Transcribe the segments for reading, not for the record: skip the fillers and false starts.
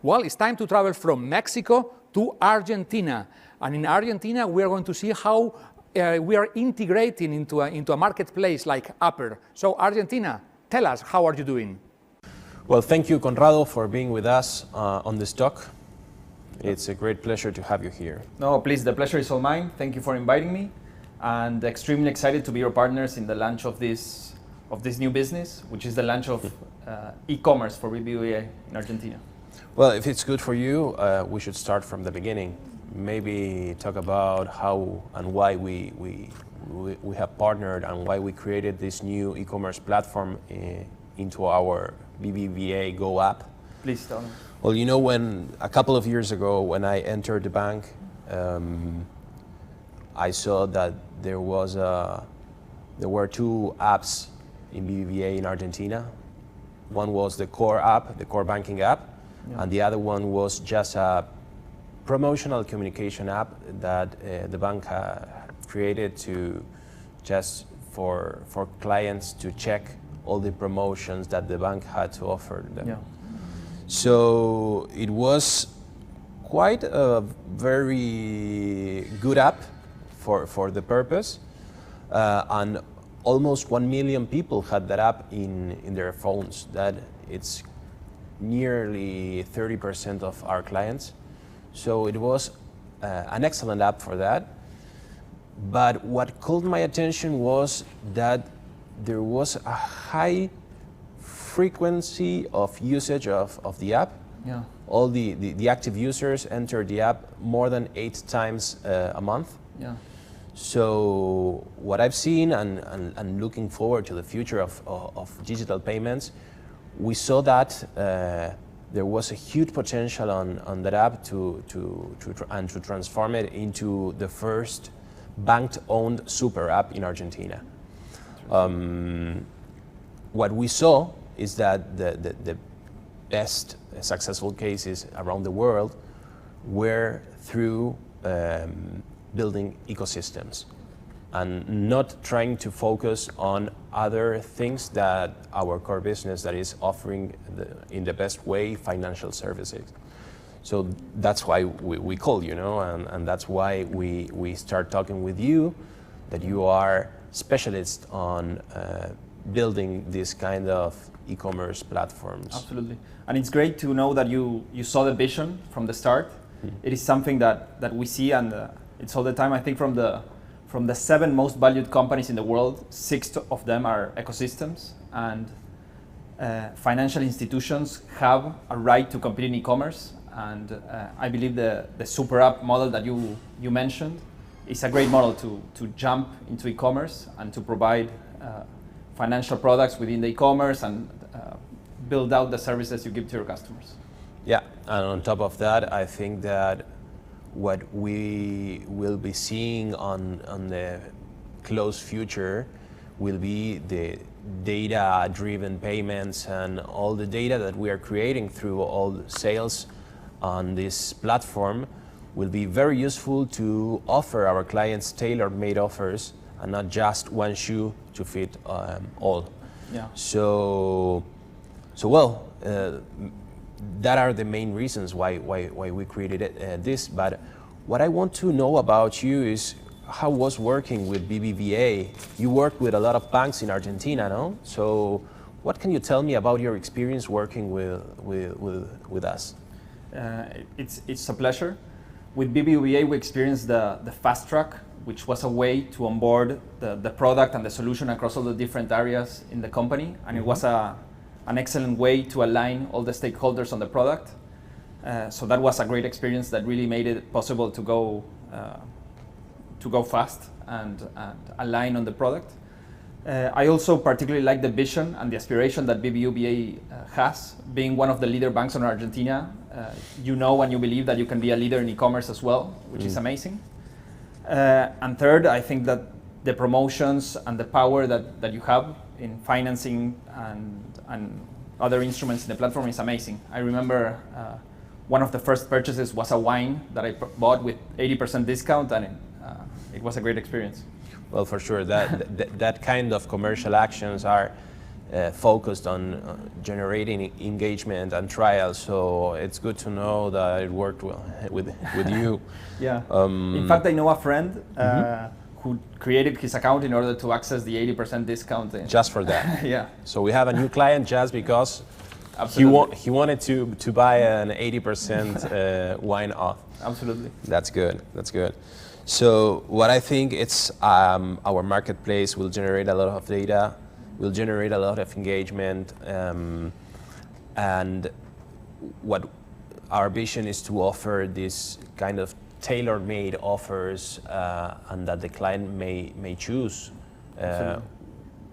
Well, it's time to travel from Mexico to Argentina. And in Argentina, we are going to see how we are integrating into a marketplace like Aper. So Argentina, tell us, how are you doing? Well, thank you, Conrado, for being with us on this talk. It's a great pleasure to have you here. No, please, the pleasure is all mine. Thank you for inviting me, and extremely excited to be your partners in the launch of this new business, which is the launch of e-commerce for BBVA in Argentina. Well, if it's good for you, we should start from the beginning. Maybe talk about how and why we have partnered and why we created this new e-commerce platform into our BBVA Go app. Please tell me. Well, you know, when a couple of years ago, when I entered the bank, I saw that there were two apps in BBVA in Argentina. One was the core app, the core banking app, and the other one was just a promotional communication app that the bank created just for clients to check all the promotions that the bank had to offer them. Yeah. So it was quite a very good app for the purpose, and almost 1 million people had that app in their phones. That it's nearly 30% of our clients. So it was an excellent app for that. But what caught my attention was that there was a high frequency of usage of the app. Yeah. All the active users enter the app more than 8 times a month. Yeah. So what I've seen and looking forward to the future of digital payments, we saw that there was a huge potential on that app to transform it into the first bank-owned super app in Argentina. What we saw is that the best successful cases around the world were through building ecosystems and not trying to focus on other things that our core business that is offering in the best way financial services. So that's why we call, and that's why we start talking with you, that you are specialists on building this kind of e-commerce platforms. Absolutely. And it's great to know that you saw the vision from the start. It is something that we see, and it's all the time. I think from the 7 most valued companies in the world, 6 of them are ecosystems, and financial institutions have a right to compete in e-commerce. And I believe the super app model that you mentioned is a great model to jump into e-commerce and to provide financial products within the e-commerce and build out the services you give to your customers. Yeah, and on top of that, I think that what we will be seeing on the close future will be the data-driven payments, and all the data that we are creating through all the sales on this platform will be very useful to offer our clients tailor-made offers and not just one shoe to fit all. Yeah. So that are the main reasons why we created this. But what I want to know about you is how was working with BBVA? You work with a lot of banks in Argentina, no? So what can you tell me about your experience working with us? It's a pleasure. With BBVA, we experienced the fast track, which was a way to onboard the product and the solution across all the different areas in the company, and it was an excellent way to align all the stakeholders on the product. So that was a great experience that really made it possible to go fast and align on the product. I also particularly like the vision and the aspiration that BBVA has, being one of the leader banks in Argentina. You know and you believe that you can be a leader in e-commerce as well, which is amazing. And third, I think that the promotions and the power that you have in financing and other instruments in the platform is amazing. I remember one of the first purchases was a wine that I bought with 80% discount, and it was a great experience. Well, for sure, that kind of commercial actions are focused on generating engagement and trials. So it's good to know that it worked well with you. Yeah. In fact, I know a friend who created his account in order to access the 80% discount. Just for that. Yeah. So we have a new client just because he wanted to buy an 80% wine off. Absolutely. That's good. That's good. So what I think it's our marketplace will generate a lot of data, will generate a lot of engagement, and what our vision is to offer this kind of tailor-made offers, and that the client may choose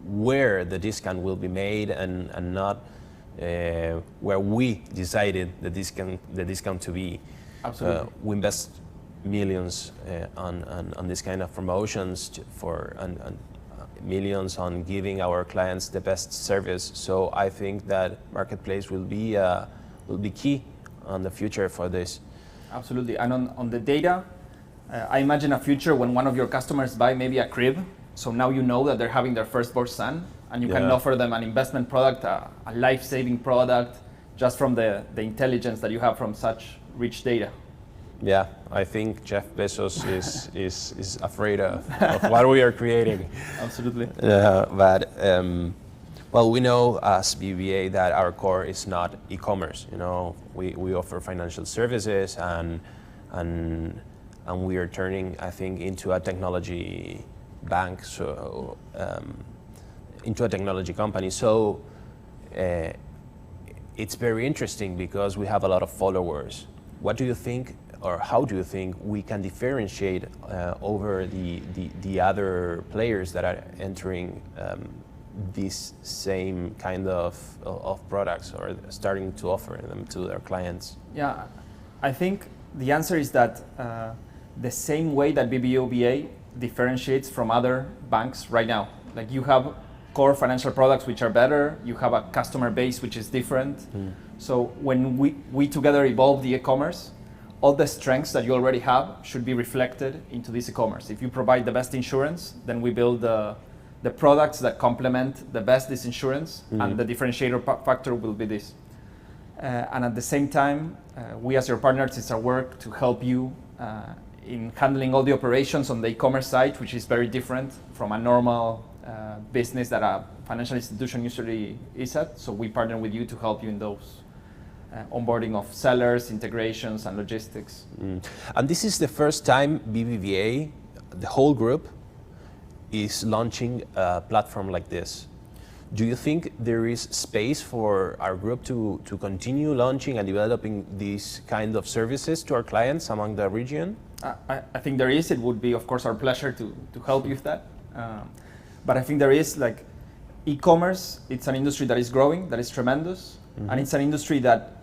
where the discount will be made, and not where we decided the discount to be. Absolutely. We invest millions on this kind of promotions and millions on giving our clients the best service. So I think that marketplace will be key on the future for this. Absolutely. And on the data, I imagine a future when one of your customers buy maybe a crib. So now you know that they're having their firstborn son, and you can offer them an investment product, a life-saving product, just from the intelligence that you have from such rich data. Yeah, I think Jeff Bezos is afraid of what we are creating. Absolutely. But well, we know as BBVA that our core is not e-commerce. You know, we offer financial services, and we are turning, I think, into a technology bank, so into a technology company. So it's very interesting because we have a lot of followers. What do you think, or how do you think we can differentiate over the other players that are entering this same kind of products, or starting to offer them to their clients? Yeah, I think the answer is that the same way that BBVA differentiates from other banks right now. Like, you have core financial products which are better, you have a customer base which is different. So when we together evolve the e-commerce, all the strengths that you already have should be reflected into this e-commerce. If you provide the best insurance, then we build the products that complement the best this insurance, and the differentiator factor will be this. And at the same time, we as your partners, it's our work to help you in handling all the operations on the e-commerce side, which is very different from a normal business that a financial institution usually is at. So we partner with you to help you in those onboarding of sellers, integrations, and logistics. And this is the first time BBVA, the whole group, is launching a platform like this. Do you think there is space for our group to continue launching and developing these kind of services to our clients among the region? I think there is. It would be, of course, our pleasure to help you with that. But I think there is, like, e-commerce, it's an industry that is growing, that is tremendous. And it's an industry that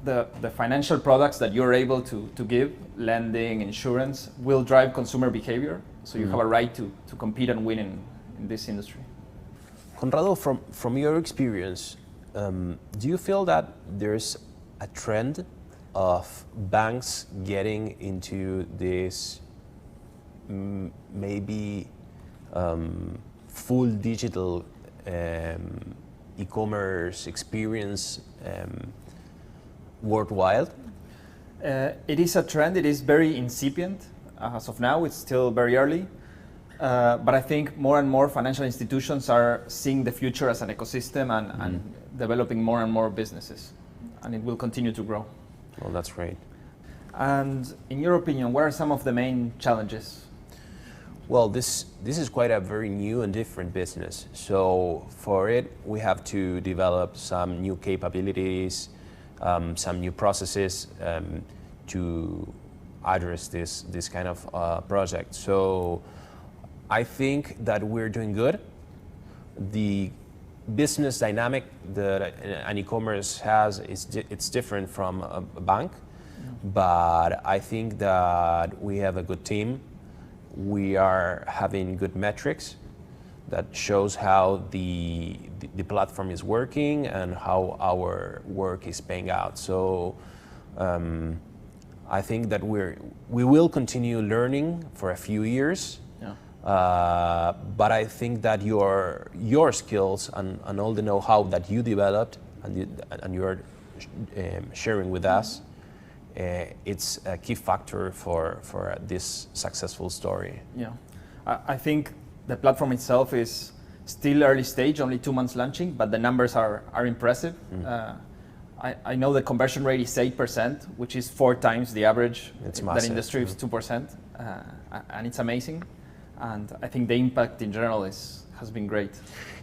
the financial products that you're able to give, lending, insurance, will drive consumer behavior. So you have a right to compete and win in this industry. Conrado, from your experience, do you feel that there's a trend of banks getting into this maybe full digital e-commerce experience worldwide? It is a trend. It is very incipient. As of now, it's still very early. But I think more and more financial institutions are seeing the future as an ecosystem and developing more and more businesses. And it will continue to grow. Well, that's great. And in your opinion, what are some of the main challenges? Well, this is quite a very new and different business. So for it, we have to develop some new capabilities, some new processes to address this kind of project. So I think that we're doing good. The business dynamic that an e-commerce has it's different from a bank, but I think that we have a good team. We are having good metrics that shows how the platform is working and how our work is paying out. So I think that we will continue learning for a few years, But I think that your skills and all the know-how that you developed and you are sharing with us, it's a key factor for this successful story. Yeah, I think the platform itself is still early stage, only 2 months launching, but the numbers are impressive. I know the conversion rate is 8%, which is 4 times the average. It's that massive. industry is 2%, and it's amazing. And I think the impact in general has been great.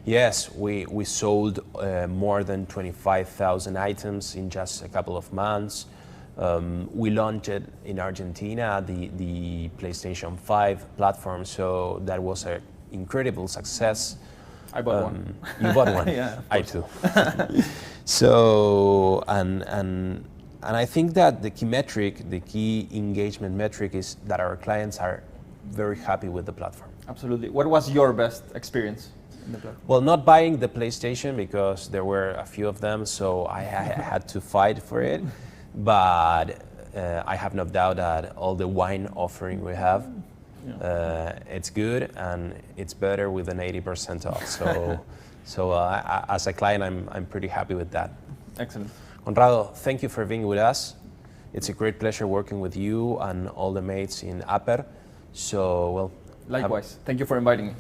Yes, we sold more than 25,000 items in just a couple of months. We launched in Argentina the PlayStation 5 platform, so that was an incredible success. I bought one. You bought one? Yeah, I too. So, and I think that the key metric, the key engagement metric is that our clients are very happy with the platform. Absolutely. What was your best experience in the platform? Well, not buying the PlayStation because there were a few of them, so I had to fight for it. But I have no doubt that all the wine offering we have, it's good and it's better with an 80% off. So as a client, I'm pretty happy with that. Excellent. Conrado, thank you for being with us. It's a great pleasure working with you and all the mates in Aper. So, well, likewise. Thank you for inviting me.